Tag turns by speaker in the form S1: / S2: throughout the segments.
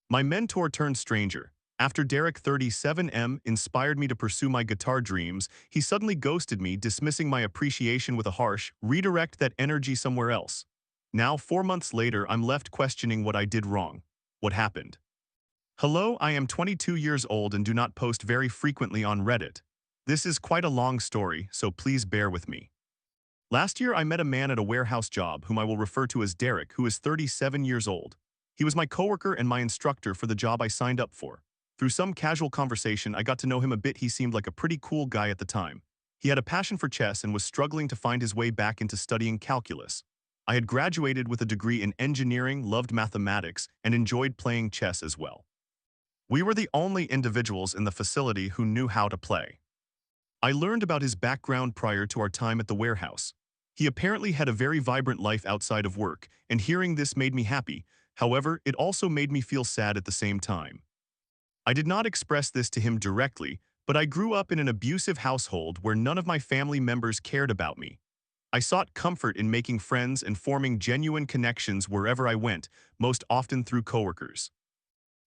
S1: My mentor turned stranger. After Derek 37M inspired me to pursue my guitar dreams, he suddenly ghosted me, dismissing my appreciation with a harsh, redirect that energy somewhere else. Now, 4 months later, I'm left questioning what I did wrong. What happened? Hello, I am 22 years old and do not post very frequently on Reddit. This is quite a long story, so please bear with me. Last year, I met a man at a warehouse job whom I will refer to as Derek, who is 37 years old. He was my coworker and my instructor for the job I signed up for. Through some casual conversation, I got to know him a bit. He seemed like a pretty cool guy at the time. He had a passion for chess and was struggling to find his way back into studying calculus. I had graduated with a degree in engineering, loved mathematics, and enjoyed playing chess as well. We were the only individuals in the facility who knew how to play. I learned about his background prior to our time at the warehouse. He apparently had a very vibrant life outside of work, and hearing this made me happy. However, it also made me feel sad at the same time. I did not express this to him directly, but I grew up in an abusive household where none of my family members cared about me. I sought comfort in making friends and forming genuine connections wherever I went, most often through coworkers.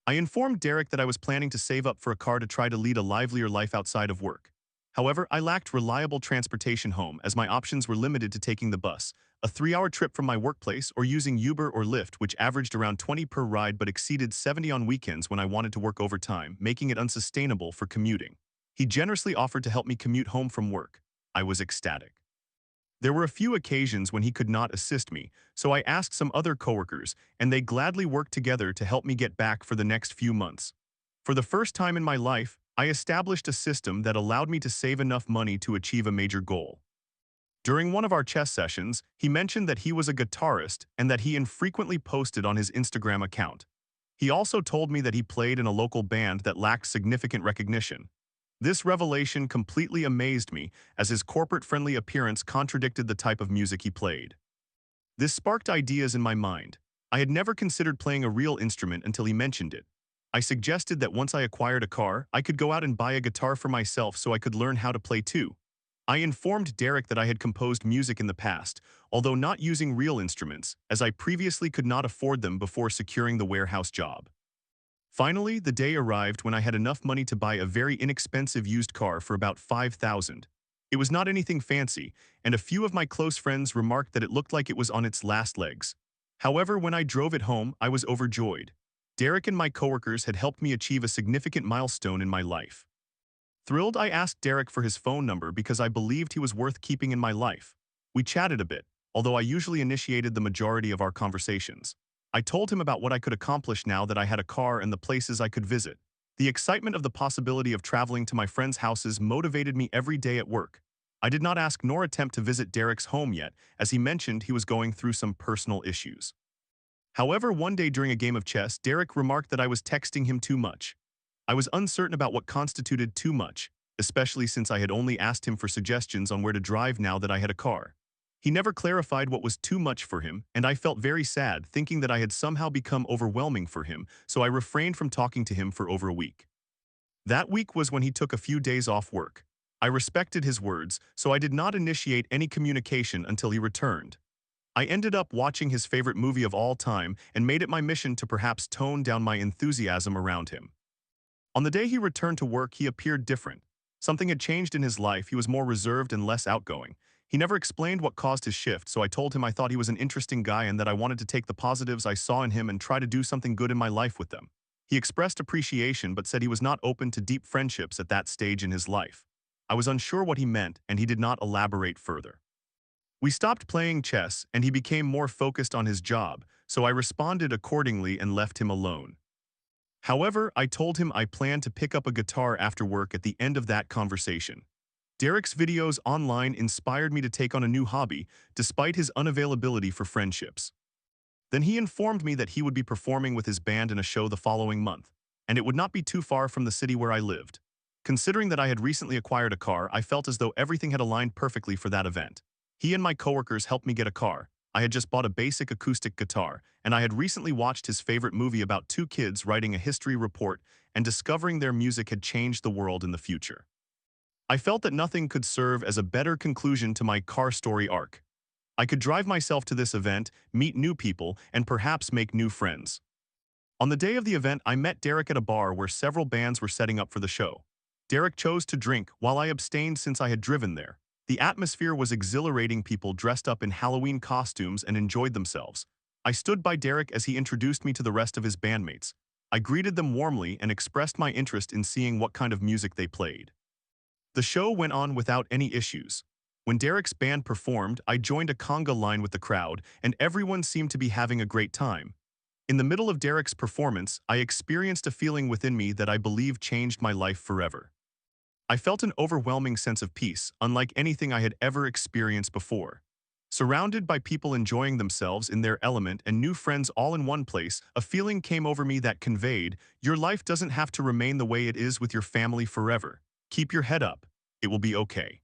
S1: I informed Derek that I was planning to save up for a car to try to lead a livelier life outside of work. However, I lacked reliable transportation home as my options were limited to taking the bus, a 3-hour trip from my workplace, or using Uber or Lyft, which averaged around 20 per ride but exceeded 70 on weekends when I wanted to work overtime, making it unsustainable for commuting. He generously offered to help me commute home from work. I was ecstatic. There were a few occasions when he could not assist me, so I asked some other coworkers, and they gladly worked together to help me get back for the next few months. For the first time in my life, I established a system that allowed me to save enough money to achieve a major goal. During one of our chess sessions, he mentioned that he was a guitarist and that he infrequently posted on his Instagram account. He also told me that he played in a local band that lacked significant recognition. This revelation completely amazed me, as his corporate-friendly appearance contradicted the type of music he played. This sparked ideas in my mind. I had never considered playing a real instrument until he mentioned it. I suggested that once I acquired a car, I could go out and buy a guitar for myself so I could learn how to play too. I informed Derek that I had composed music in the past, although not using real instruments, as I previously could not afford them before securing the warehouse job. Finally, the day arrived when I had enough money to buy a very inexpensive used car for about $5,000. It was not anything fancy, and a few of my close friends remarked that it looked like it was on its last legs. However, when I drove it home, I was overjoyed. Derek and my coworkers had helped me achieve a significant milestone in my life. Thrilled, I asked Derek for his phone number because I believed he was worth keeping in my life. We chatted a bit, although I usually initiated the majority of our conversations. I told him about what I could accomplish now that I had a car and the places I could visit. The excitement of the possibility of traveling to my friends' houses motivated me every day at work. I did not ask nor attempt to visit Derek's home yet, as he mentioned he was going through some personal issues. However, one day during a game of chess, Derek remarked that I was texting him too much. I was uncertain about what constituted too much, especially since I had only asked him for suggestions on where to drive now that I had a car. He never clarified what was too much for him, and I felt very sad, thinking that I had somehow become overwhelming for him, so I refrained from talking to him for over a week. That week was when he took a few days off work. I respected his words, so I did not initiate any communication until he returned. I ended up watching his favorite movie of all time and made it my mission to perhaps tone down my enthusiasm around him. On the day he returned to work, he appeared different. Something had changed in his life. He was more reserved and less outgoing. He never explained what caused his shift, so I told him I thought he was an interesting guy and that I wanted to take the positives I saw in him and try to do something good in my life with them. He expressed appreciation but said he was not open to deep friendships at that stage in his life. I was unsure what he meant, and he did not elaborate further. We stopped playing chess, and he became more focused on his job, so I responded accordingly and left him alone. However, I told him I planned to pick up a guitar after work at the end of that conversation. Derek's videos online inspired me to take on a new hobby, despite his unavailability for friendships. Then he informed me that he would be performing with his band in a show the following month, and it would not be too far from the city where I lived. Considering that I had recently acquired a car, I felt as though everything had aligned perfectly for that event. He and my coworkers helped me get a car. I had just bought a basic acoustic guitar, and I had recently watched his favorite movie about two kids writing a history report and discovering their music had changed the world in the future. I felt that nothing could serve as a better conclusion to my car story arc. I could drive myself to this event, meet new people, and perhaps make new friends. On the day of the event, I met Derek at a bar where several bands were setting up for the show. Derek chose to drink, while I abstained since I had driven there. The atmosphere was exhilarating. People dressed up in Halloween costumes and enjoyed themselves. I stood by Derek as he introduced me to the rest of his bandmates. I greeted them warmly and expressed my interest in seeing what kind of music they played. The show went on without any issues. When Derek's band performed, I joined a conga line with the crowd, and everyone seemed to be having a great time. In the middle of Derek's performance, I experienced a feeling within me that I believe changed my life forever. I felt an overwhelming sense of peace, unlike anything I had ever experienced before. Surrounded by people enjoying themselves in their element and new friends all in one place, a feeling came over me that conveyed, your life doesn't have to remain the way it is with your family forever. Keep your head up. It will be okay.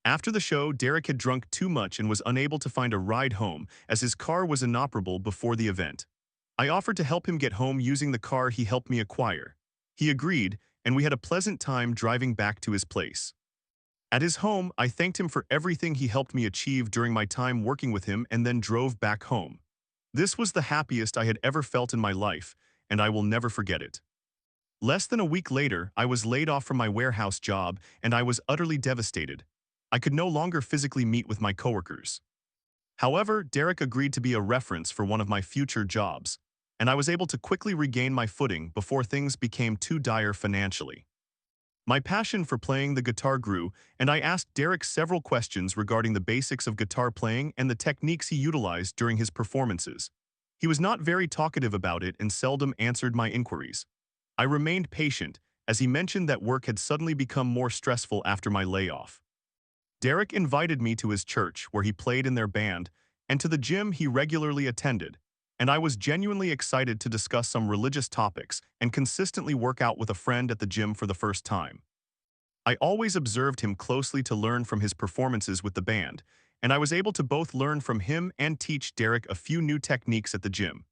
S1: After the show, Derek had drunk too much and was unable to find a ride home, as his car was inoperable before the event. I offered to help him get home using the car he helped me acquire. He agreed, and we had a pleasant time driving back to his place. At his home, I thanked him for everything he helped me achieve during my time working with him and then drove back home. This was the happiest I had ever felt in my life, and I will never forget it. Less than a week later, I was laid off from my warehouse job, and I was utterly devastated. I could no longer physically meet with my coworkers. However, Derek agreed to be a reference for one of my future jobs, and I was able to quickly regain my footing before things became too dire financially. My passion for playing the guitar grew, and I asked Derek several questions regarding the basics of guitar playing and the techniques he utilized during his performances. He was not very talkative about it and seldom answered my inquiries. I remained patient, as he mentioned that work had suddenly become more stressful after my layoff. Derek invited me to his church, where he played in their band, and to the gym he regularly attended, and I was genuinely excited to discuss some religious topics and consistently work out with a friend at the gym for the first time. I always observed him closely to learn from his performances with the band, and I was able to both learn from him and teach Derek a few new techniques at the gym.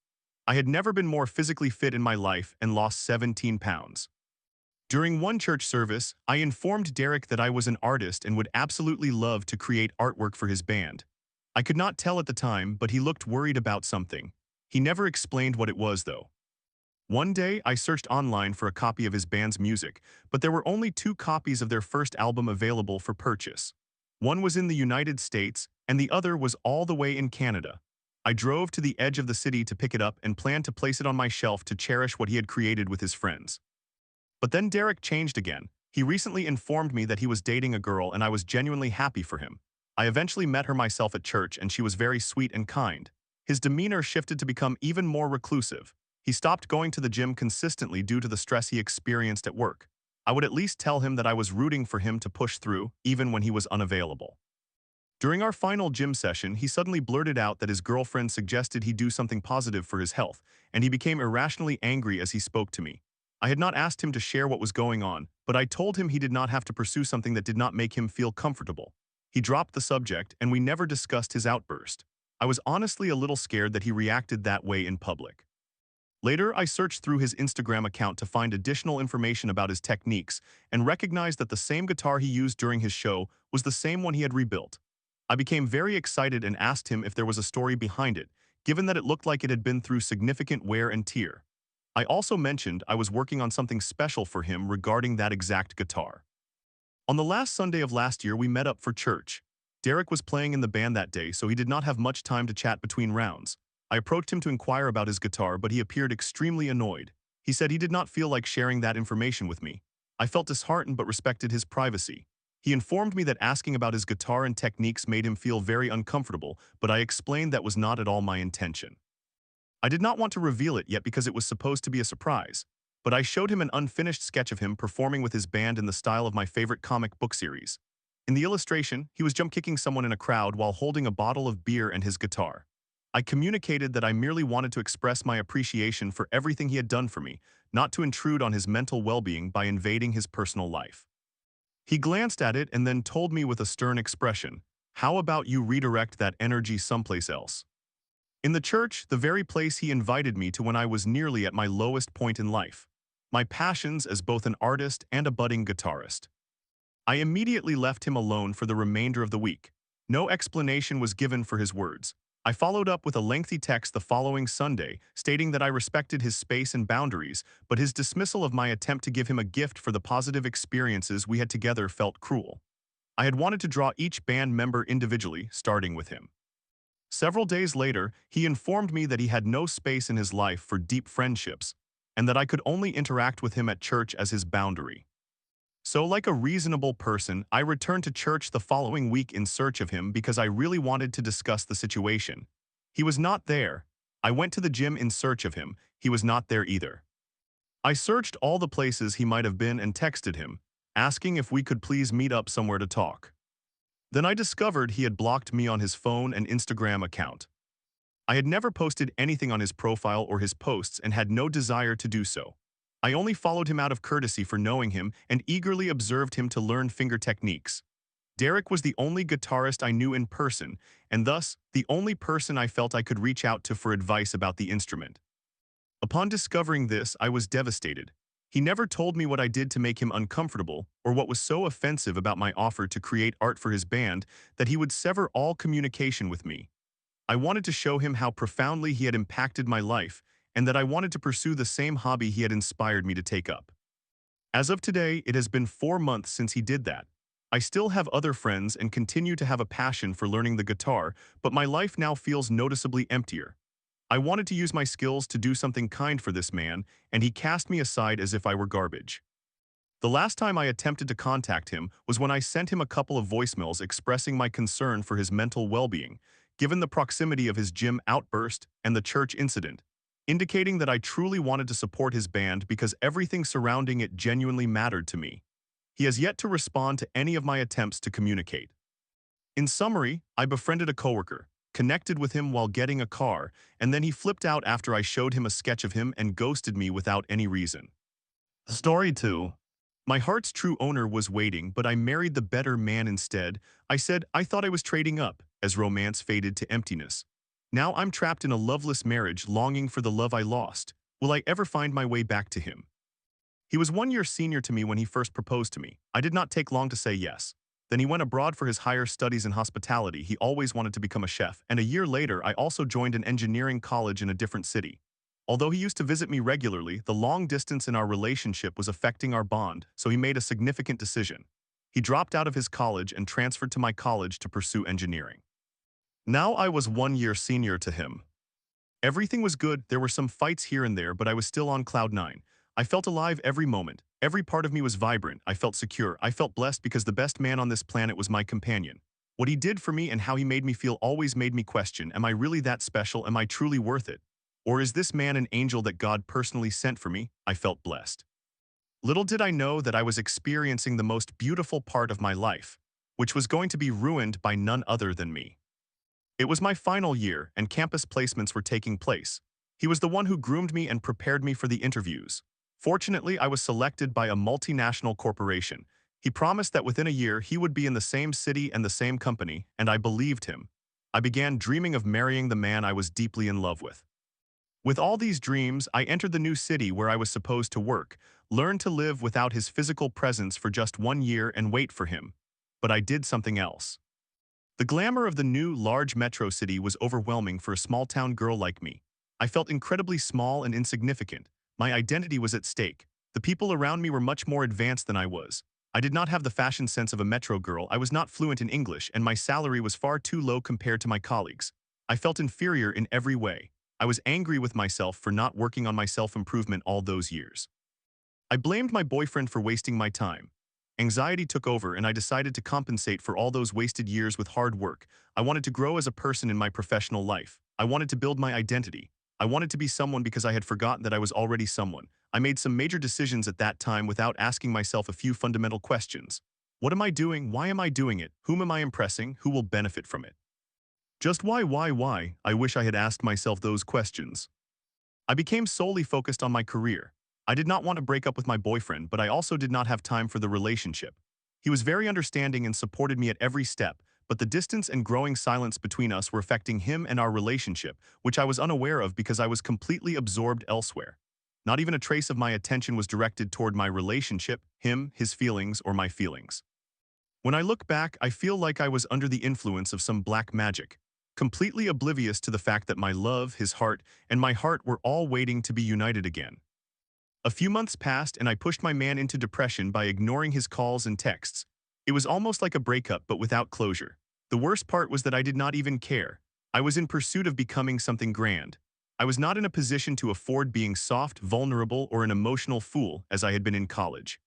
S1: I had never been more physically fit in my life and lost 17 pounds. During one church service, I informed Derek that I was an artist and would absolutely love to create artwork for his band. I could not tell at the time, but he looked worried about something. He never explained what it was, though. One day, I searched online for a copy of his band's music, but there were only 2 copies of their first album available for purchase. One was in the United States, and the other was all the way in Canada. I drove to the edge of the city to pick it up and planned to place it on my shelf to cherish what he had created with his friends. But then Derek changed again. He recently informed me that he was dating a girl, and I was genuinely happy for him. I eventually met her myself at church, and she was very sweet and kind. His demeanor shifted to become even more reclusive. He stopped going to the gym consistently due to the stress he experienced at work. I would at least tell him that I was rooting for him to push through, even when he was unavailable. During our final gym session, he suddenly blurted out that his girlfriend suggested he do something positive for his health, and he became irrationally angry as he spoke to me. I had not asked him to share what was going on, but I told him he did not have to pursue something that did not make him feel comfortable. He dropped the subject, and we never discussed his outburst. I was honestly a little scared that he reacted that way in public. Later, I searched through his Instagram account to find additional information about his techniques and recognized that the same guitar he used during his show was the same one he had rebuilt. I became very excited and asked him if there was a story behind it, given that it looked like it had been through significant wear and tear. I also mentioned I was working on something special for him regarding that exact guitar. On the last Sunday of last year, we met up for church. Derek was playing in the band that day, so he did not have much time to chat between rounds. I approached him to inquire about his guitar, but he appeared extremely annoyed. He said he did not feel like sharing that information with me. I felt disheartened but respected his privacy. He informed me that asking about his guitar and techniques made him feel very uncomfortable, but I explained that was not at all my intention. I did not want to reveal it yet because it was supposed to be a surprise, but I showed him an unfinished sketch of him performing with his band in the style of my favorite comic book series. In the illustration, he was jump-kicking someone in a crowd while holding a bottle of beer and his guitar. I communicated that I merely wanted to express my appreciation for everything he had done for me, not to intrude on his mental well-being by invading his personal life. He glanced at it and then told me with a stern expression, "How about you redirect that energy someplace else?" In the church, the very place he invited me to when I was nearly at my lowest point in life. My passions as both an artist and a budding guitarist. I immediately left him alone for the remainder of the week. No explanation was given for his words. I followed up with a lengthy text the following Sunday, stating that I respected his space and boundaries, but his dismissal of my attempt to give him a gift for the positive experiences we had together felt cruel. I had wanted to draw each band member individually, starting with him. Several days later, he informed me that he had no space in his life for deep friendships, and that I could only interact with him at church as his boundary. So, like a reasonable person, I returned to church the following week in search of him because I really wanted to discuss the situation. He was not there. I went to the gym in search of him. He was not there either. I searched all the places he might have been and texted him, asking if we could please meet up somewhere to talk. Then I discovered he had blocked me on his phone and Instagram account. I had never posted anything on his profile or his posts and had no desire to do so. I only followed him out of courtesy for knowing him and eagerly observed him to learn finger techniques. Derek was the only guitarist I knew in person, and thus, the only person I felt I could reach out to for advice about the instrument. Upon discovering this, I was devastated. He never told me what I did to make him uncomfortable or what was so offensive about my offer to create art for his band that he would sever all communication with me. I wanted to show him how profoundly he had impacted my life and that I wanted to pursue the same hobby he had inspired me to take up. As of today, it has been 4 months since he did that. I still have other friends and continue to have a passion for learning the guitar, but my life now feels noticeably emptier. I wanted to use my skills to do something kind for this man, and he cast me aside as if I were garbage. The last time I attempted to contact him was when I sent him a couple of voicemails expressing my concern for his mental well-being, given the proximity of his gym outburst and the church incident, indicating that I truly wanted to support his band because everything surrounding it genuinely mattered to me. He has yet to respond to any of my attempts to communicate. In summary, I befriended a coworker, connected with him while getting a car, and then he flipped out after I showed him a sketch of him and ghosted me without any reason. Story 2. My heart's true owner was waiting, but I married the better man instead. I said I thought I was trading up, as romance faded to emptiness. Now I'm trapped in a loveless marriage, longing for the love I lost. Will I ever find my way back to him? He was 1 year senior to me when he first proposed to me. I did not take long to say yes. Then he went abroad for his higher studies in hospitality. He always wanted to become a chef, and a year later I also joined an engineering college in a different city. Although he used to visit me regularly, the long distance in our relationship was affecting our bond, so he made a significant decision. He dropped out of his college and transferred to my college to pursue engineering. Now I was 1 year senior to him. Everything was good, there were some fights here and there, but I was still on cloud nine. I felt alive every moment. Every part of me was vibrant. I felt secure. I felt blessed because the best man on this planet was my companion. What he did for me and how he made me feel always made me question, am I really that special? Am I truly worth it? Or is this man an angel that God personally sent for me? I felt blessed. Little did I know that I was experiencing the most beautiful part of my life, which was going to be ruined by none other than me. It was my final year, and campus placements were taking place. He was the one who groomed me and prepared me for the interviews. Fortunately, I was selected by a multinational corporation. He promised that within a year he would be in the same city and the same company, and I believed him. I began dreaming of marrying the man I was deeply in love with. With all these dreams, I entered the new city where I was supposed to work, learned to live without his physical presence for just 1 year and wait for him. But I did something else. The glamour of the new, large metro city was overwhelming for a small-town girl like me. I felt incredibly small and insignificant. My identity was at stake. The people around me were much more advanced than I was. I did not have the fashion sense of a metro girl, I was not fluent in English, and my salary was far too low compared to my colleagues. I felt inferior in every way. I was angry with myself for not working on my self-improvement all those years. I blamed my boyfriend for wasting my time. Anxiety took over and I decided to compensate for all those wasted years with hard work. I wanted to grow as a person in my professional life. I wanted to build my identity. I wanted to be someone because I had forgotten that I was already someone. I made some major decisions at that time without asking myself a few fundamental questions. What am I doing? Why am I doing it? Whom am I impressing? Who will benefit from it? Just why? I wish I had asked myself those questions. I became solely focused on my career. I did not want to break up with my boyfriend, but I also did not have time for the relationship. He was very understanding and supported me at every step, but the distance and growing silence between us were affecting him and our relationship, which I was unaware of because I was completely absorbed elsewhere. Not even a trace of my attention was directed toward my relationship, him, his feelings, or my feelings. When I look back, I feel like I was under the influence of some black magic. completely oblivious to the fact that my love, his heart, and my heart were all waiting to be united again. A few months passed and I pushed my man into depression by ignoring his calls and texts. It was almost like a breakup but without closure. The worst part was that I did not even care. I was in pursuit of becoming something grand. I was not in a position to afford being soft, vulnerable, or an emotional fool as I had been in college.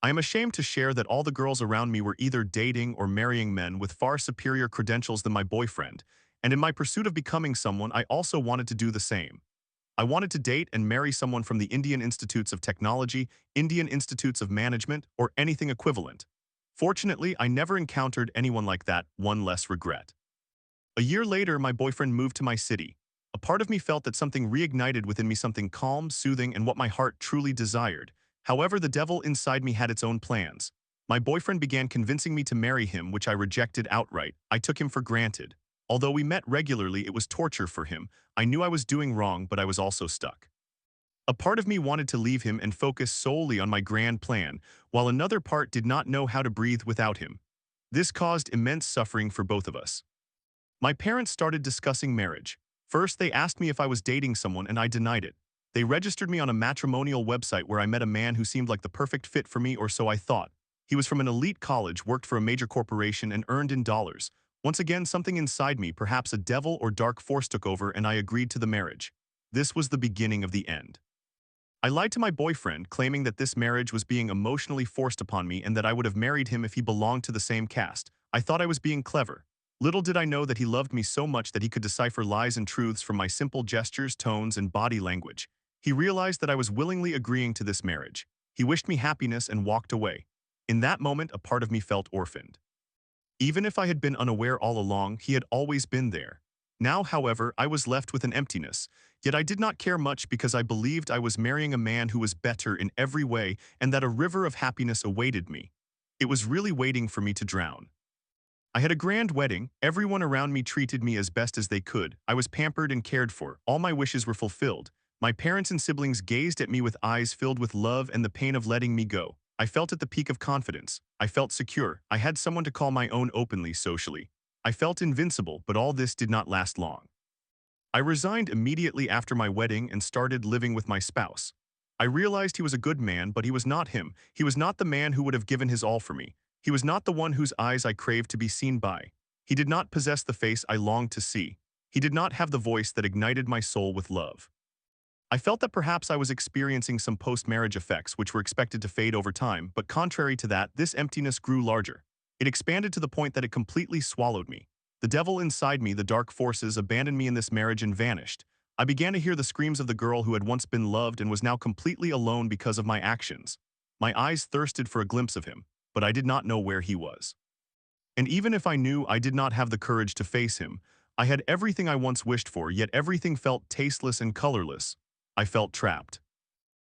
S1: I am ashamed to share that all the girls around me were either dating or marrying men with far superior credentials than my boyfriend, and in my pursuit of becoming someone, I also wanted to do the same. I wanted to date and marry someone from the Indian Institutes of Technology, Indian Institutes of Management, or anything equivalent. Fortunately, I never encountered anyone like that, one less regret. A year later, my boyfriend moved to my city. A part of me felt that something reignited within me, something calm, soothing, and what my heart truly desired. However, the devil inside me had its own plans. My boyfriend began convincing me to marry him, which I rejected outright. I took him for granted. Although we met regularly, it was torture for him. I knew I was doing wrong, but I was also stuck. A part of me wanted to leave him and focus solely on my grand plan, while another part did not know how to breathe without him. This caused immense suffering for both of us. My parents started discussing marriage. First, they asked me if I was dating someone, and I denied it. They registered me on a matrimonial website where I met a man who seemed like the perfect fit for me, or so I thought. He was from an elite college, worked for a major corporation, and earned in dollars. Once again, something inside me, perhaps a devil or dark force, took over, and I agreed to the marriage. This was the beginning of the end. I lied to my boyfriend, claiming that this marriage was being emotionally forced upon me and that I would have married him if he belonged to the same caste. I thought I was being clever. Little did I know that he loved me so much that he could decipher lies and truths from my simple gestures, tones, and body language. He realized that I was willingly agreeing to this marriage. He wished me happiness and walked away. In that moment, a part of me felt orphaned. Even if I had been unaware all along, he had always been there. Now, however, I was left with an emptiness, yet I did not care much because I believed I was marrying a man who was better in every way and that a river of happiness awaited me. It was really waiting for me to drown. I had a grand wedding. Everyone around me treated me as best as they could. I was pampered and cared for. All my wishes were fulfilled. My parents and siblings gazed at me with eyes filled with love and the pain of letting me go. I felt at the peak of confidence. I felt secure. I had someone to call my own openly, socially. I felt invincible, but all this did not last long. I resigned immediately after my wedding and started living with my spouse. I realized he was a good man, but he was not him. He was not the man who would have given his all for me. He was not the one whose eyes I craved to be seen by. He did not possess the face I longed to see. He did not have the voice that ignited my soul with love. I felt that perhaps I was experiencing some post-marriage effects which were expected to fade over time, but contrary to that, this emptiness grew larger. It expanded to the point that it completely swallowed me. The devil inside me, the dark forces, abandoned me in this marriage and vanished. I began to hear the screams of the girl who had once been loved and was now completely alone because of my actions. My eyes thirsted for a glimpse of him, but I did not know where he was. And even if I knew, I did not have the courage to face him. I had everything I once wished for, yet everything felt tasteless and colorless. I felt trapped.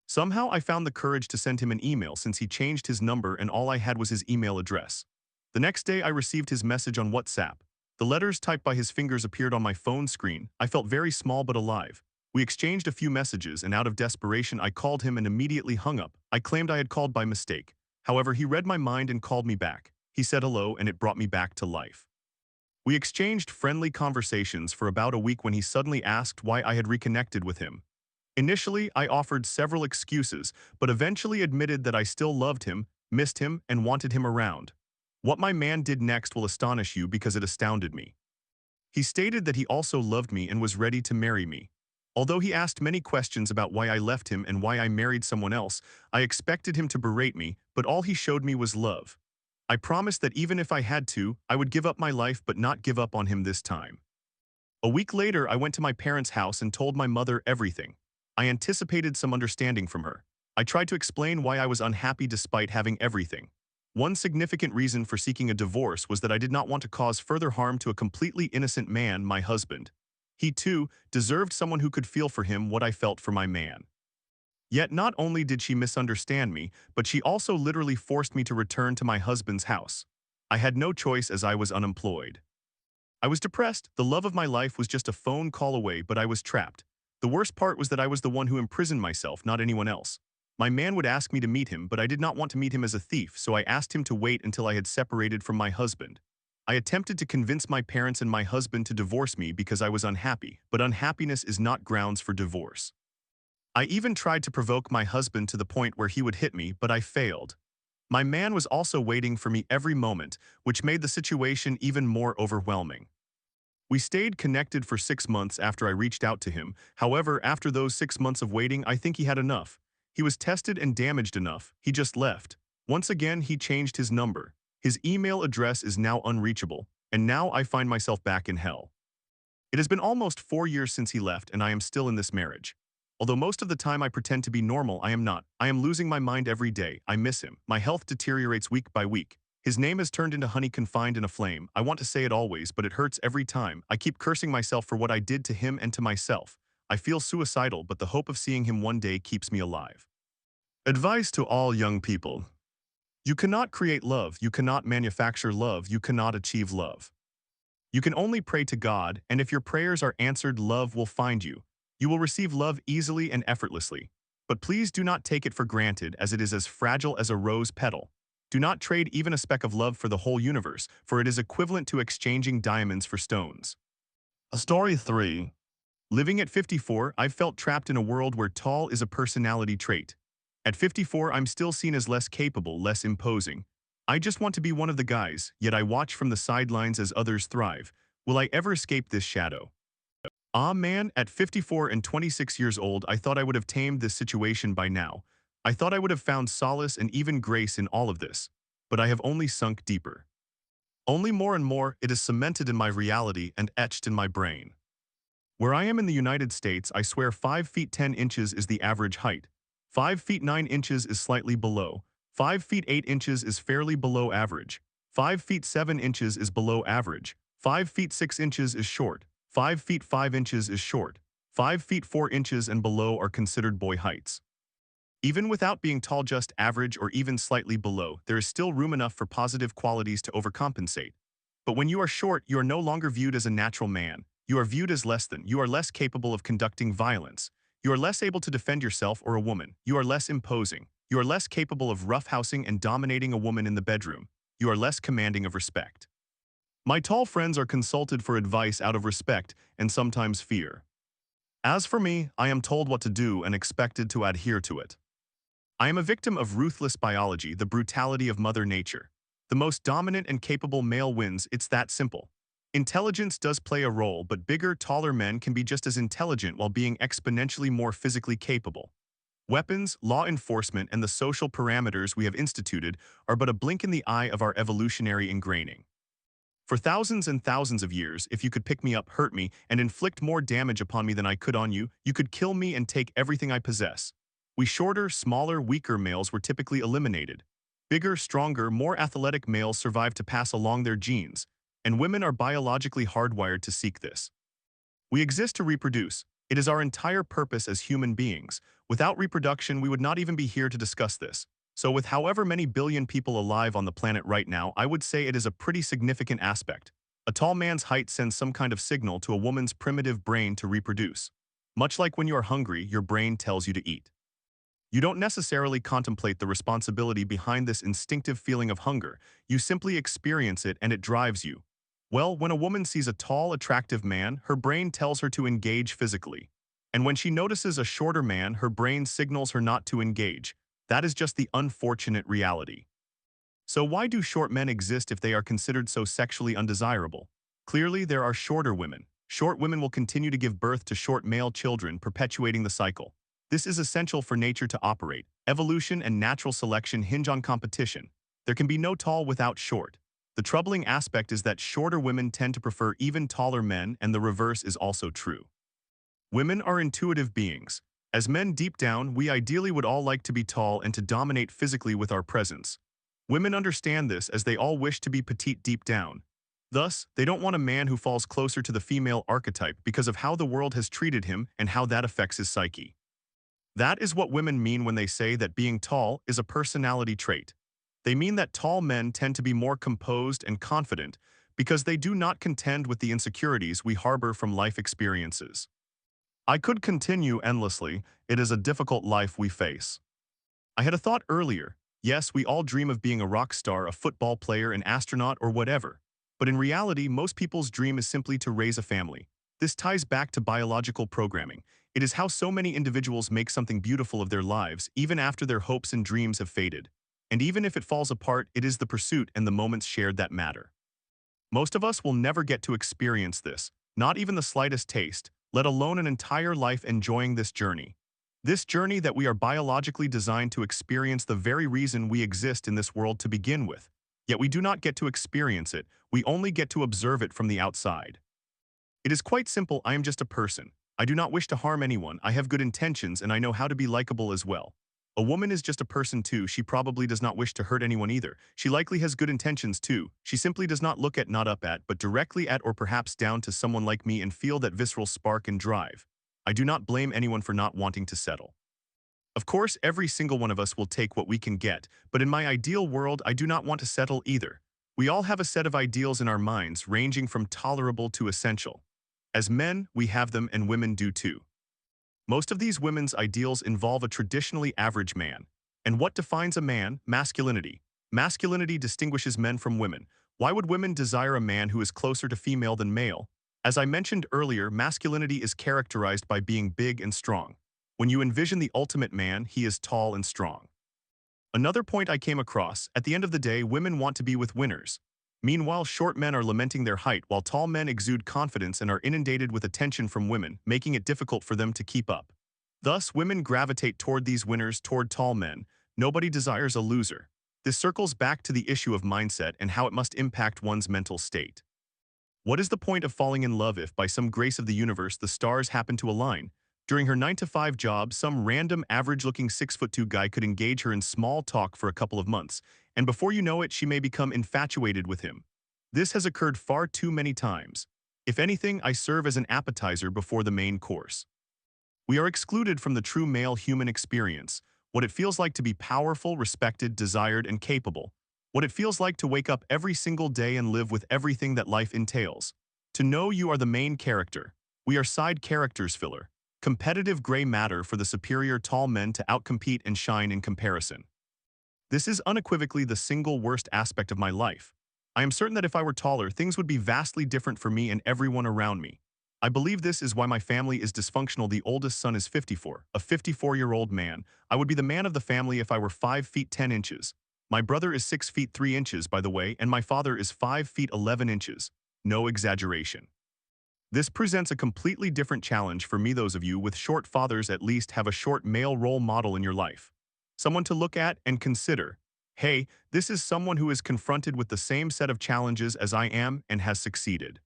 S1: Somehow I found the courage to send him an email since he changed his number and all I had was his email address. The next day I received his message on WhatsApp. The letters typed by his fingers appeared on my phone screen. I felt very small but alive. We exchanged a few messages and out of desperation I called him and immediately hung up. I claimed I had called by mistake. However, he read my mind and called me back. He said hello and it brought me back to life. We exchanged friendly conversations for about a week when he suddenly asked why I had reconnected with him. Initially, I offered several excuses, but eventually admitted that I still loved him, missed him, and wanted him around. What my man did next will astonish you because it astounded me. He stated that he also loved me and was ready to marry me. Although he asked many questions about why I left him and why I married someone else, I expected him to berate me, but all he showed me was love. I promised that even if I had to, I would give up my life but not give up on him this time. A week later, I went to my parents' house and told my mother everything. I anticipated some understanding from her. I tried to explain why I was unhappy despite having everything. One significant reason for seeking a divorce was that I did not want to cause further harm to a completely innocent man, my husband. He, too, deserved someone who could feel for him what I felt for my man. Yet not only did she misunderstand me, but she also literally forced me to return to my husband's house. I had no choice as I was unemployed. I was depressed. The love of my life was just a phone call away, but I was trapped. The worst part was that I was the one who imprisoned myself, not anyone else. My man would ask me to meet him, but I did not want to meet him as a thief, so I asked him to wait until I had separated from my husband. I attempted to convince my parents and my husband to divorce me because I was unhappy, but unhappiness is not grounds for divorce. I even tried to provoke my husband to the point where he would hit me, but I failed. My man was also waiting for me every moment, which made the situation even more overwhelming. We stayed connected for 6 months after I reached out to him. However, after those 6 months of waiting, I think he had enough. He was tested and damaged enough. He just left. Once again, he changed his number. His email address is now unreachable, and now I find myself back in hell. It has been almost 4 years since he left, and I am still in this marriage. Although most of the time I pretend to be normal, I am not. I am losing my mind every day. I miss him. My health deteriorates week by week. His name has turned into honey confined in a flame. I want to say it always, but it hurts every time. I keep cursing myself for what I did to him and to myself. I feel suicidal, but the hope of seeing him one day keeps me alive. Advice to all young people. You cannot create love. You cannot manufacture love. You cannot achieve love. You can only pray to God, and if your prayers are answered, love will find you. You will receive love easily and effortlessly. But please do not take it for granted, as it is as fragile as a rose petal. Do not trade even a speck of love for the whole universe, for it is equivalent to exchanging diamonds for stones. A story 3. Living at 54, I've felt trapped in a world where tall is a personality trait. At 54, I'm still seen as less capable, less imposing. I just want to be one of the guys, yet I watch from the sidelines as others thrive. Will I ever escape this shadow? Ah man, at 54 and 26 years old, I thought I would have tamed this situation by now. I thought I would have found solace and even grace in all of this. But I have only sunk deeper. Only more and more, it is cemented in my reality and etched in my brain. Where I am in the United States, I swear 5 feet 10 inches is the average height. 5 feet 9 inches is slightly below. 5 feet 8 inches is fairly below average. 5 feet 7 inches is below average. 5 feet 6 inches is short. 5 feet 5 inches is short. 5 feet 4 inches and below are considered boy heights. Even without being tall, just average or even slightly below, there is still room enough for positive qualities to overcompensate. But when you are short, you are no longer viewed as a natural man. You are viewed as less than. You are less capable of conducting violence. You are less able to defend yourself or a woman. You are less imposing. You are less capable of roughhousing and dominating a woman in the bedroom. You are less commanding of respect. My tall friends are consulted for advice out of respect and sometimes fear. As for me, I am told what to do and expected to adhere to it. I am a victim of ruthless biology, the brutality of Mother Nature. The most dominant and capable male wins. It's that simple. Intelligence does play a role, but bigger, taller men can be just as intelligent while being exponentially more physically capable. Weapons, law enforcement, and the social parameters we have instituted are but a blink in the eye of our evolutionary ingraining. For thousands and thousands of years, if you could pick me up, hurt me, and inflict more damage upon me than I could on you, you could kill me and take everything I possess. We shorter, smaller, weaker males were typically eliminated. Bigger, stronger, more athletic males survived to pass along their genes, and women are biologically hardwired to seek this. We exist to reproduce. It is our entire purpose as human beings. Without reproduction, we would not even be here to discuss this. So with however many billion people alive on the planet right now, I would say it is a pretty significant aspect. A tall man's height sends some kind of signal to a woman's primitive brain to reproduce. Much like when you are hungry, your brain tells you to eat. You don't necessarily contemplate the responsibility behind this instinctive feeling of hunger. You simply experience it and it drives you. Well, when a woman sees a tall, attractive man, her brain tells her to engage physically. And when she notices a shorter man, her brain signals her not to engage. That is just the unfortunate reality. So why do short men exist if they are considered so sexually undesirable? Clearly, there are shorter women. Short women will continue to give birth to short male children, perpetuating the cycle. This is essential for nature to operate. Evolution and natural selection hinge on competition. There can be no tall without short. The troubling aspect is that shorter women tend to prefer even taller men, and the reverse is also true. Women are intuitive beings. As men deep down, we ideally would all like to be tall and to dominate physically with our presence. Women understand this as they all wish to be petite deep down. Thus, they don't want a man who falls closer to the female archetype because of how the world has treated him and how that affects his psyche. That is what women mean when they say that being tall is a personality trait. They mean that tall men tend to be more composed and confident because they do not contend with the insecurities we harbor from life experiences. I could continue endlessly. It is a difficult life we face. I had a thought earlier. Yes, we all dream of being a rock star, a football player, an astronaut, or whatever. But in reality, most people's dream is simply to raise a family. This ties back to biological programming. It is how so many individuals make something beautiful of their lives, even after their hopes and dreams have faded. And even if it falls apart, it is the pursuit and the moments shared that matter. Most of us will never get to experience this, not even the slightest taste, let alone an entire life enjoying this journey. This journey that we are biologically designed to experience, the very reason we exist in this world to begin with. Yet we do not get to experience it, we only get to observe it from the outside. It is quite simple. I am just a person. I do not wish to harm anyone, I have good intentions, and I know how to be likable as well. A woman is just a person too. She probably does not wish to hurt anyone either. She likely has good intentions too. She simply does not look at, not up at, but directly at or perhaps down to someone like me and feel that visceral spark and drive. I do not blame anyone for not wanting to settle. Of course, every single one of us will take what we can get, but in my ideal world, I do not want to settle either. We all have a set of ideals in our minds, ranging from tolerable to essential. As men, we have them, and women do too. Most of these women's ideals involve a traditionally average man. And what defines a man? Masculinity. Masculinity distinguishes men from women. Why would women desire a man who is closer to female than male? As I mentioned earlier, masculinity is characterized by being big and strong. When you envision the ultimate man, he is tall and strong. Another point I came across, at the end of the day, women want to be with winners. Meanwhile, short men are lamenting their height, while tall men exude confidence and are inundated with attention from women, making it difficult for them to keep up. Thus, women gravitate toward these winners, toward tall men. Nobody desires a loser. This circles back to the issue of mindset and how it must impact one's mental state. What is the point of falling in love if, by some grace of the universe, the stars happen to align? During her 9-to-5 job, some random average-looking 6'2" guy could engage her in small talk for a couple of months, and before you know it, she may become infatuated with him. This has occurred far too many times. If anything, I serve as an appetizer before the main course. We are excluded from the true male human experience, what it feels like to be powerful, respected, desired, and capable. What it feels like to wake up every single day and live with everything that life entails. To know you are the main character. We are side characters filler. Competitive gray matter for the superior tall men to outcompete and shine in comparison. This is unequivocally the single worst aspect of my life. I am certain that if I were taller, things would be vastly different for me and everyone around me. I believe this is why my family is dysfunctional. The oldest son is 54, a 54-year-old man. I would be the man of the family if I were 5 feet 10 inches. My brother is 6 feet 3 inches, by the way, and my father is 5 feet 11 inches. No exaggeration. This presents a completely different challenge for me. Those of you with short fathers at least have a short male role model in your life. Someone to look at and consider. Hey, this is someone who is confronted with the same set of challenges as I am and has succeeded.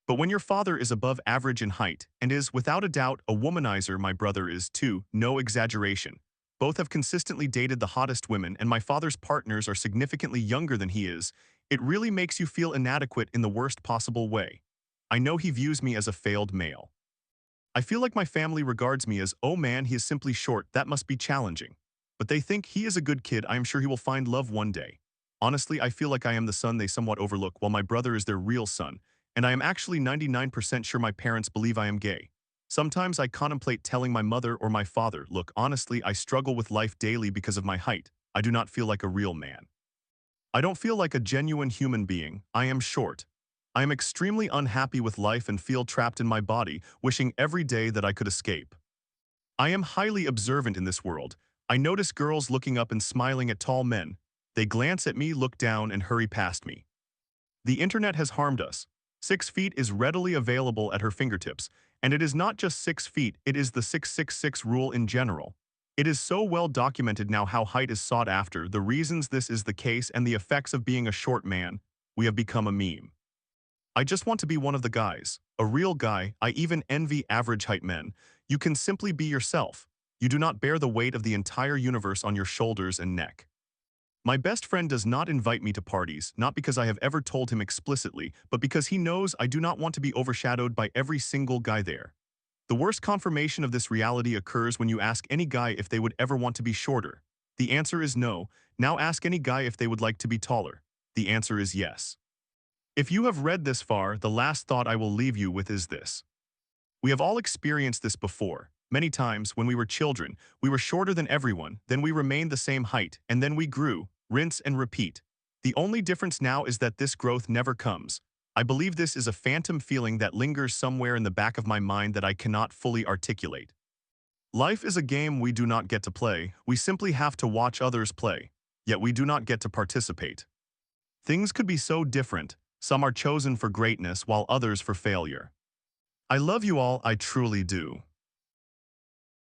S1: But when your father is above average in height and is, without a doubt, a womanizer, my brother is too, no exaggeration. Both have consistently dated the hottest women, and my father's partners are significantly younger than he is. It really makes you feel inadequate in the worst possible way. I know he views me as a failed male. I feel like my family regards me as, oh man, he is simply short, that must be challenging. But they think he is a good kid. I am sure he will find love one day. Honestly, I feel like I am the son they somewhat overlook, while my brother is their real son, and I am actually 99% sure my parents believe I am gay. Sometimes I contemplate telling my mother or my father, look, honestly, I struggle with life daily because of my height. I do not feel like a real man. I don't feel like a genuine human being. I am short. I am extremely unhappy with life and feel trapped in my body, wishing every day that I could escape. I am highly observant in this world. I notice girls looking up and smiling at tall men. They glance at me, look down, and hurry past me. The internet has harmed us. 6 feet is readily available at her fingertips, and it is not just 6 feet, it is the 666 rule in general. It is so well documented now how height is sought after, the reasons this is the case, and the effects of being a short man. We have become a meme. I just want to be one of the guys, a real guy. I even envy average height men. You can simply be yourself. You do not bear the weight of the entire universe on your shoulders and neck. My best friend does not invite me to parties, not because I have ever told him explicitly, but because he knows I do not want to be overshadowed by every single guy there. The worst confirmation of this reality occurs when you ask any guy if they would ever want to be shorter. The answer is no. Now ask any guy if they would like to be taller. The answer is yes. If you have read this far, the last thought I will leave you with is this. We have all experienced this before. Many times, when we were children, we were shorter than everyone, then we remained the same height, and then we grew. Rinse and repeat. The only difference now is that this growth never comes. I believe this is a phantom feeling that lingers somewhere in the back of my mind that I cannot fully articulate. Life is a game we do not get to play, we simply have to watch others play. Yet we do not get to participate. Things could be so different, some are chosen for greatness while others for failure. I love you all, I truly do.